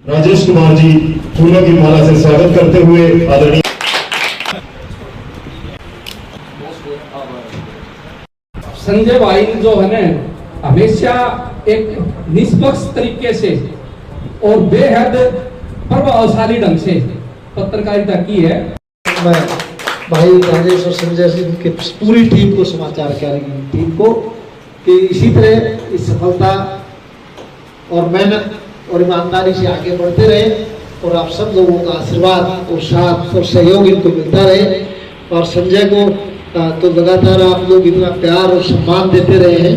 राजेश कुमार जी फूलों की माला से स्वागत करते हुए आदरणीय संजय भाई जो है ना हमेशा एक निष्पक्ष तरीके से और बेहद प्रभावशाली ढंग से पत्रकारिता की है। मैं भाई राजेश और संजय सिंह की पूरी टीम को, समाचार क्या की टीम को, कि इसी तरह इस सफलता और मेहनत और ईमानदारी से आगे बढ़ते रहे और आप सब लोगों का आशीर्वाद और साथ और सहयोग इनको मिलता रहे। और संजय को तो लगातार आप लोग इतना प्यार और सम्मान देते रहे हैं,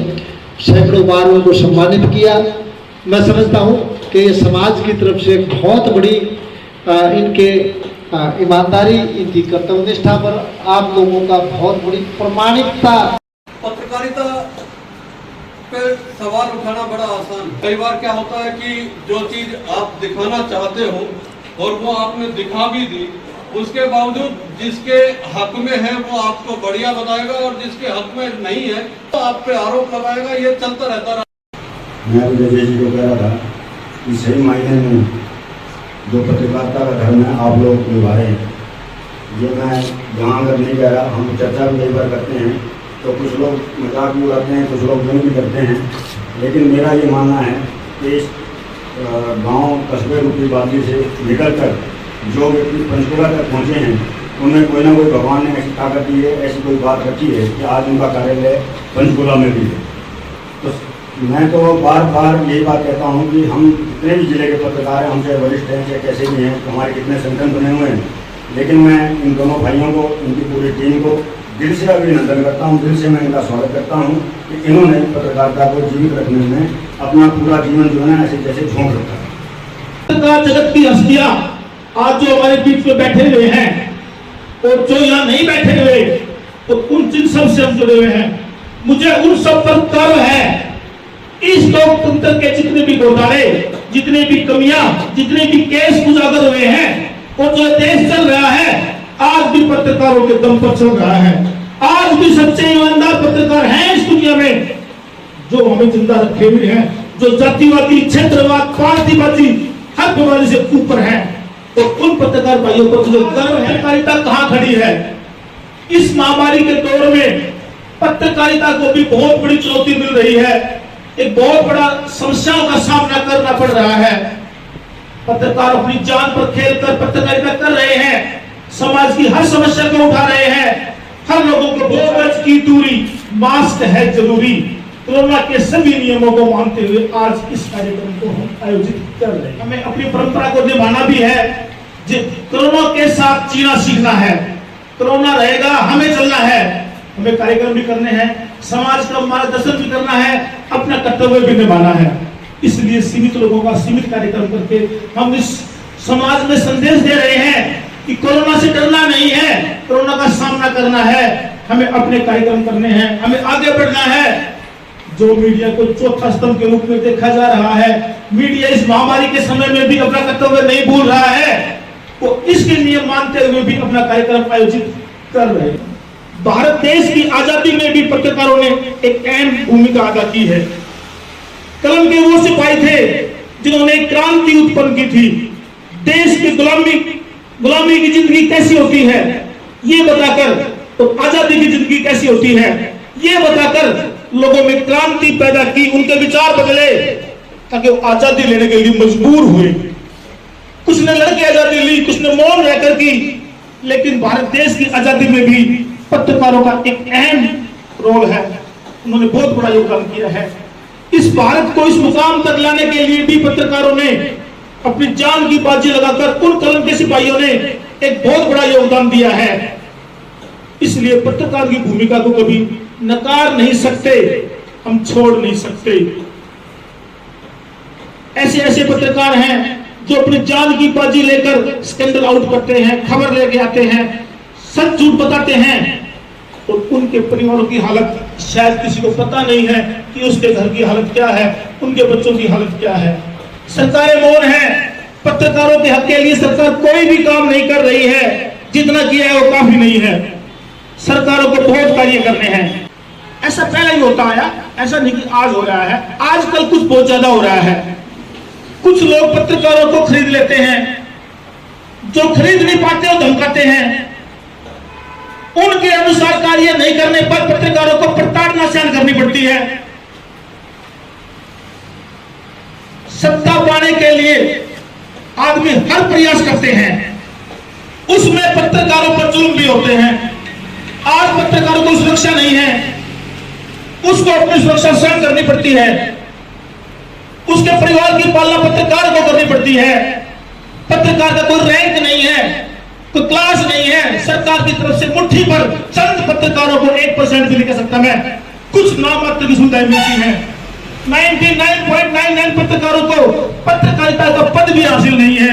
सैकड़ों बार उनको सम्मानित किया। मैं समझता हूँ कि ये समाज की तरफ से एक बहुत बड़ी इनके ईमानदारी, इनकी कर्तव्यनिष्ठा पर आप लोगों का बहुत बड़ी प्रमाणिकता। पत्रकारिता पे सवाल उठाना बड़ा आसान। कई बार क्या होता है कि जो चीज आप दिखाना चाहते हो और वो आपने दिखा भी दी, उसके बावजूद जिसके हक में है वो आपको बढ़िया बताएगा और जिसके हक में नहीं है तो आप पे आरोप लगाएगा। ये चलता रहता रहा। मैं विजय जी को कह रहा था कि सही मायने में जो पत्रकारिता का धर्म है आप लोग निभाए। ये मैं जहाँ अगर नहीं कह रहा, हम चर्चा भी कई बार करते हैं तो कुछ लोग मजाक भी उड़ाते हैं, कुछ लोग नहीं भी करते हैं, लेकिन मेरा ये मानना है कि इस गाँव कस्बे रूपी बाजी से निकल कर जो व्यक्ति पंचकुला तक पहुँचे हैं उनमें कोई ना कोई भगवान ने ऐसी ताकत दी है, ऐसी कोई बात रखी है कि आज उनका कार्यालय पंचकुला में भी है। तो मैं तो बार बार यही बात कहता हूँ कि हम जितने भी जिले के पत्रकार हैं, हमसे वरिष्ठ हैं चाहे कैसे भी हैं, हमारे कितने संगठन बने हुए हैं, लेकिन मैं इन दोनों भाइयों को, इनकी पूरी टीम को दिल से अभिनंदन करता हूँ, दिल से मैं इनका स्वागत करता हूँ कि इन्होंने पत्रकारिता को जीवित रखने में अपना पूरा जीवन जो है ऐसे जैसे झोंक रखा है। पत्रकार जगत की हस्तियां आज जो हमारे बीच में बैठे हुए हैं और जो यहाँ नहीं बैठे हुए, तो उन जिन सब से हम जुड़े हुए हैं, मुझे उन सब पर गर्व है। इस लोकतंत्र के जितने भी घोटाले, जितने भी कमियां, जितने भी केस उजागर हुए हैं और जो देश चल रहा है आज भी पत्रकारों के दम पर चल रहा है। आज भी सच्चे ईमानदार पत्रकार हैं इस दुनिया में जो हमें जिंदा रखे हुए हैं, जो जातिवादी, क्षेत्रवाद, पार्टीवादी हर बीमारी से ऊपर है। तो उन पत्रकार भाइयों को जो गर्व है, पत्रकारिता कहाँ खड़ी है इस महामारी के दौर में। पत्रकारिता को भी बहुत बड़ी चुनौती मिल रही है, एक बहुत बड़ा समस्याओं का सामना करना पड़ रहा है। पत्रकार अपनी जान पर खेलकर पत्रकारिता कर रहे हैं, समाज की हर समस्या को उठा रहे हैं, हर लोगों को 2 गज की दूरी, मास्क है जरूरी, कोरोना के सभी नियमों को मानते हुए आज इस कार्यक्रम को हम आयोजित कर रहे हैं। हमें अपनी परंपरा को निभाना भी है, कोरोना के साथ जीना सीखना है। कोरोना रहेगा, हमें चलना है, हमें कार्यक्रम भी करने हैं, समाज का मार्गदर्शन भी करना है, अपना कर्तव्य भी निभाना है। इसलिए सीमित लोगों का सीमित कार्यक्रम करके हम इस समाज में संदेश दे रहे हैं कि कोरोना से डरना नहीं है, कोरोना का सामना करना है, हमें अपने कार्यक्रम करने हैं, हमें आगे बढ़ना है। जो मीडिया को चौथा स्तंभ के रूप में देखा जा रहा है, मीडिया इस महामारी के समय में भी अपना कर्तव्य नहीं भूल रहा है, तो इसके नियम मानते हुए भी अपना कार्यक्रम आयोजित कर रहे हैं। भारत देश की आजादी में भी पत्रकारों ने एक अहम भूमिका अदा की है। कलम के वो सिपाही थे जिन्होंने क्रांति उत्पन्न की थी। देश की गुलामी की जिंदगी कैसी होती है ये बताकर, तो आजादी की जिंदगी कैसी होती है ये बताकर लोगों में क्रांति पैदा की, उनके विचार बदले ताकि वो आजादी लेने के लिए मजबूर हुए। कुछ ने लड़के आजादी ली, कुछ ने मौन रहकर की, लेकिन भारत देश की आजादी में भी पत्रकारों का एक अहम रोल है। उन्होंने बहुत बड़ा योगदान किया है। इस भारत को इस मुकाम तक लाने के लिए भी पत्रकारों ने अपनी जान की बाजी लगाकर, उन कलम के सिपाहियों ने एक बहुत बड़ा योगदान दिया है। इसलिए पत्रकार की भूमिका को कभी नकार नहीं सकते, हम छोड़ नहीं सकते। ऐसे ऐसे पत्रकार हैं जो अपनी जान की बाजी लेकर स्कैंडल आउट करते हैं, खबर लेके आते हैं, सच झूठ बताते हैं, और उनके परिवारों की हालत शायद किसी को पता नहीं है कि उसके घर की हालत क्या है, उनके बच्चों की हालत क्या है। सरकारें मौन है, पत्रकारों के हक के लिए सरकार कोई भी काम नहीं कर रही है, जितना किया है वो काफी नहीं है। सरकारों को बहुत कार्य करने हैं। ऐसा पहले ही होता आया, ऐसा नहीं कि आज हो रहा है। आजकल कुछ बहुत ज्यादा हो रहा है। कुछ लोग पत्रकारों को खरीद लेते हैं, जो खरीद नहीं पाते वो धमकाते हैं। उनके अनुसार कार्य नहीं करने पर पत्रकारों को प्रताड़ना सहन करनी पड़ती है। सत्ता पाने के लिए आदमी हर प्रयास करते हैं, उसमें पत्रकारों पर जुल्म भी होते हैं। आज पत्रकारों को सुरक्षा नहीं है, उसको अपनी सुरक्षा स्वयं करनी पड़ती है। उसके परिवार की पालना पत्रकार को करनी पड़ती है। पत्रकार का कोई रैंक नहीं है, कोई क्लास नहीं है। सरकार की तरफ से मुट्ठी पर चंद पत्रकारों को 1% भी नहीं कह सकता मैं, कुछ नामात्र की सुविधाएं मिलती हैं। 99.99 पत्रकारों को पत्रकारिता का पद भी हासिल नहीं है।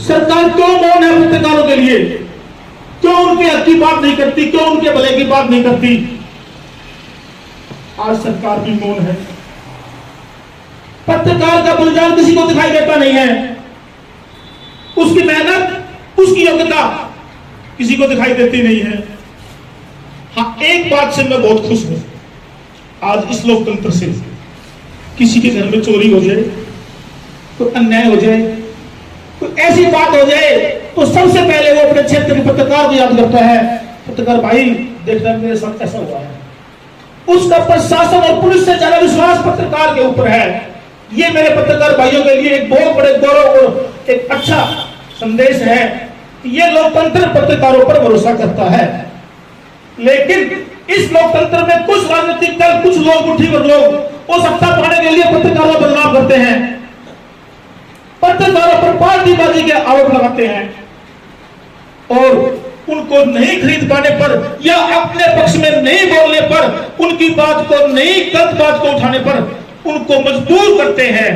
सरकार क्यों मौन है पत्रकारों के लिए? क्यों उनके हक की बात नहीं करती? क्यों उनके भले की बात नहीं करती? आज सरकार भी मौन है। पत्रकार का बलिदान किसी को दिखाई देता नहीं है, उसकी मेहनत, उसकी योग्यता किसी को दिखाई देती नहीं है। हाँ, एक बात से मैं बहुत खुश हूं, आज इस लोकतंत्र से किसी के घर में चोरी हो जाए, कोई अन्याय हो जाए, कोई ऐसी बात हो जाए, तो सबसे पहले वो अपने क्षेत्र के पत्रकार को याद करता है। पत्रकार भाई देखना मेरे साथ ऐसा हुआ है। उसका प्रशासन और पुलिस से ज्यादा विश्वास पत्रकार के ऊपर है। ये मेरे पत्रकार भाइयों के लिए एक बहुत बड़े गौरव और एक अच्छा संदेश है कि ये लोकतंत्र पत्रकारों पर भरोसा करता है। लेकिन इस लोकतंत्र में कुछ राजनीतिक दल, कुछ लोग, मुट्ठी भर लोग वो सत्ता पाने के लिए पत्रकारों पर बदनाम करते हैं, पत्रकारों पर पार्टीबाजी के आरोप लगाते हैं और उनको नहीं खरीद पाने पर या अपने पक्ष में नहीं बोलने पर, उनकी बात को नहीं, गलत बात को उठाने पर उनको मजबूर करते हैं।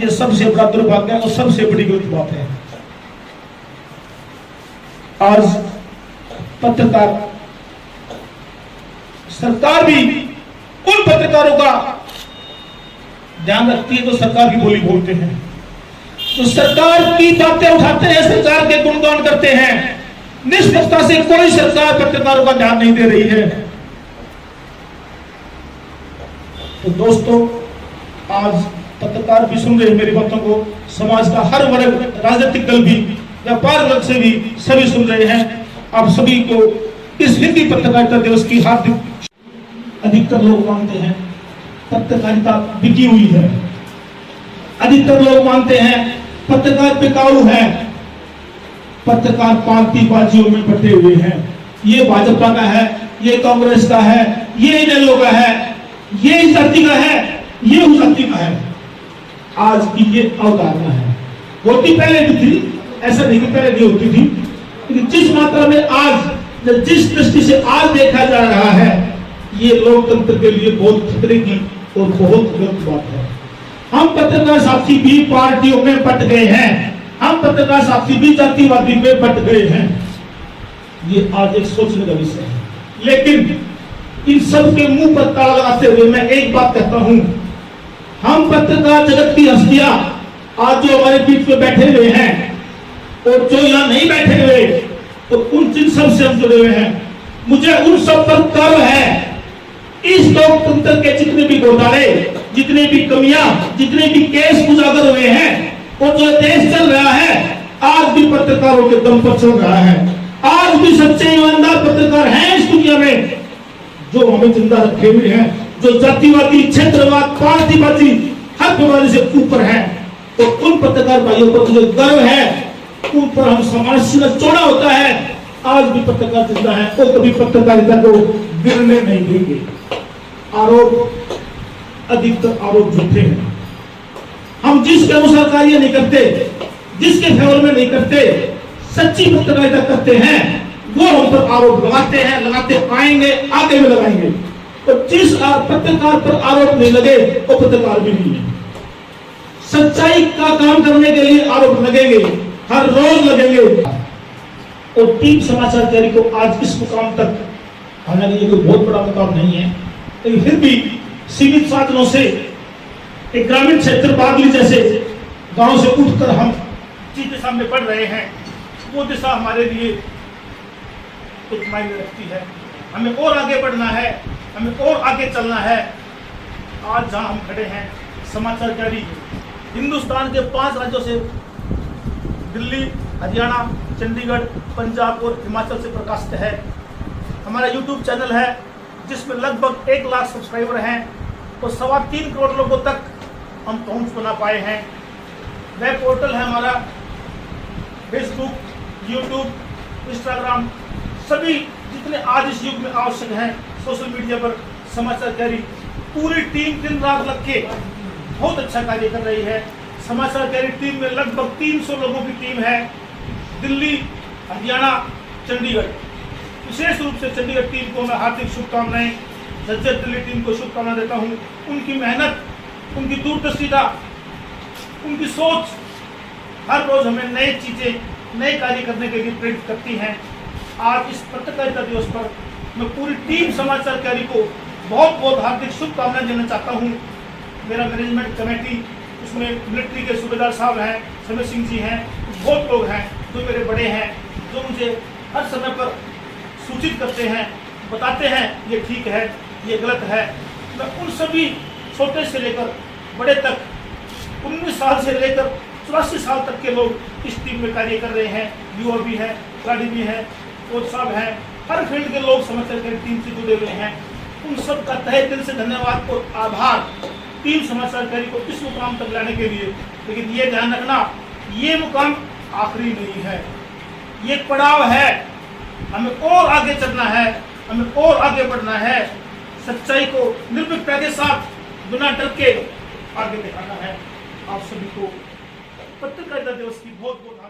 यह सबसे बड़ा दुर्भाग्य और सबसे बड़ी गलत बात है। आज पत्रकार, सरकार भी उन पत्रकारों का ध्यान रखती है जो सरकार की बोली बोलते हैं, तो सरकार की बातें उठाते हैं, सरकार के गुणगान करते हैं। निष्पक्षता से कोई सरकार पत्रकारों का ध्यान नहीं दे रही है। तो दोस्तों, आज पत्रकार भी सुन रहे हैं मेरी बातों को, समाज का हर वर्ग, राजनीतिक दल भी, व्यापार वर्ग से भी सभी सुन रहे हैं। आप सभी को इस हिंदी पत्रकारिता दिवस की हार्दिक। अधिकतर लोग मानते हैं पत्रकारिता बिकी हुई है, अधिकतर लोग मानते हैं पत्रकार बिकाऊ है, पत्रकार पार्टीबाजियों में बटे हुए हैं। ये भाजपा का है, ये कांग्रेस का है, ये इनेलो का है, ये इस जाति का है, ये उस जाति का है। आज की ये अवधारणा है, होती पहले भी थी, ऐसा नहीं कि पहले नहीं होती थी, लेकिन जिस मात्रा में आज, जिस दृष्टि से आज देखा जा रहा है, ये लोकतंत्र के लिए बहुत खतरे की और बहुत गलत बात है। हम पत्रकार साथी भी पार्टियों में बट गए हैं, हम पत्रकार साथी भी जातिवादी में बट गए हैं। ये आज एक सोचने का विषय है। लेकिन इन सब के मुंह पर ताला लगाते हुए मैं एक बात कहता हूं, हम पत्रकार जगत की हस्तियां आज जो हमारे बीच में बैठे हुए हैं और जो यहाँ नहीं बैठे हुए, तो उन जिन सब से हम जुड़े हुए हैं, मुझे उन सब पर गर्व है। इस लोकतंत्र के जितने भी घोटाले, जितनी भी कमियां, जितने भी केस उजागर हुए हैं और जो देश चल रहा है, आज भी पत्रकारों के दम पर चल रहा है। आज भी सच्चे ईमानदार पत्रकार हैं इस दुनिया में जो हमें जिंदा रखे हुए हैं, जो जातिवादी, क्षेत्रवाद, पार्टीबाजी हर बीमारी से ऊपर है। तो उन पत्रकार भाइयों पर मुझे गर्व है, उन पर हम समाज से छोड़ा होता है। आज भी पत्रकार जिंदा है, तो कभी पत्रकारिता को गिरने नहीं देंगे। आरोप, अधिकतर आरोप झूठे हैं। हम जिसके अनुसार कार्य नहीं करते, जिसके फेवर में नहीं करते, सच्ची पत्रकारिता करते हैं, वो हम पर आरोप लगाते हैं, लगाते आएंगे, आगे भी लगाएंगे। तो जिस पत्रकार पर आरोप नहीं लगे वो पत्रकार भी नहीं है। सच्चाई का काम करने के लिए आरोप लगेंगे, हर रोज लगेंगे। और टीम समाचार तैयारी को आज इस मुकाम तक, हालांकि ये कोई बहुत बड़ा मुकाम नहीं है, लेकिन फिर भी सीमित साधनों से एक ग्रामीण क्षेत्र बागली जैसे गांव से उठकर हम जिस दिशा में बढ़ रहे हैं, वो दिशा हमारे लिए एक मायने रखती है। हमें और आगे बढ़ना है, हमें और आगे चलना है। आज जहां हम खड़े हैं, समाचार कैरी हिंदुस्तान के 5 राज्यों से, दिल्ली, हरियाणा, चंडीगढ़, पंजाब और हिमाचल से प्रकाशित है। हमारा यूट्यूब चैनल है जिसमें लगभग 1 लाख सब्सक्राइबर हैं और 3.25 करोड़ लोगों तक हम पहुंच बना पाए हैं। वेब पोर्टल है हमारा, फेसबुक, यूट्यूब, इंस्टाग्राम, सभी जितने आज इस युग में आवश्यक हैं सोशल मीडिया पर समाचार कैरी पूरी टीम दिन रात लग के बहुत अच्छा कार्य कर रही है। समाचार कैरी टीम में लगभग 300 लोगों की टीम है। दिल्ली, हरियाणा, चंडीगढ़, विशेष रूप से चंडीगढ़ टीम को मैं हार्दिक शुभकामनाएं, झज्जर दिल्ली टीम को शुभकामनाएं देता हूं। उनकी मेहनत, उनकी दूरदर्शिता, उनकी सोच हर रोज हमें नई चीजें, नए कार्य करने के लिए प्रेरित करती हैं। आज इस पत्रकारिता दिवस पर मैं पूरी टीम समाचार कैरी को बहुत बहुत हार्दिक शुभकामनाएं देना चाहता हूं। मेरा मैनेजमेंट कमेटी, उसमें मिलिट्री के सूबेदार साहब हैं, समय सिंह जी हैं, बहुत लोग हैं जो मेरे बड़े हैं, जो मुझे हर समय पर सूचित करते हैं, बताते हैं ये ठीक है, ये गलत है। मैं उन सभी छोटे से लेकर बड़े तक, 19 साल से लेकर 84 साल तक के लोग इस टीम में कार्य कर रहे हैं। युवा भी हैं, खिलाड़ी भी हैं, कोच साहब हैं, हर फील्ड के लोग समाचार कैरी टीम से जुड़े हुए हैं। उन सब का तहे दिल से धन्यवाद और आभार टीम समाचार कैरी को इस मुकाम तक लाने के लिए। लेकिन ये ध्यान रखना, ये मुकाम आखिरी नहीं है, ये पड़ाव है। हमें और आगे चलना है, हमें और आगे बढ़ना है, सच्चाई को निर्भीकता के साथ बिना डर के आगे दिखाना है। आप सभी को पत्रकारिता दिवस की बहुत बहुत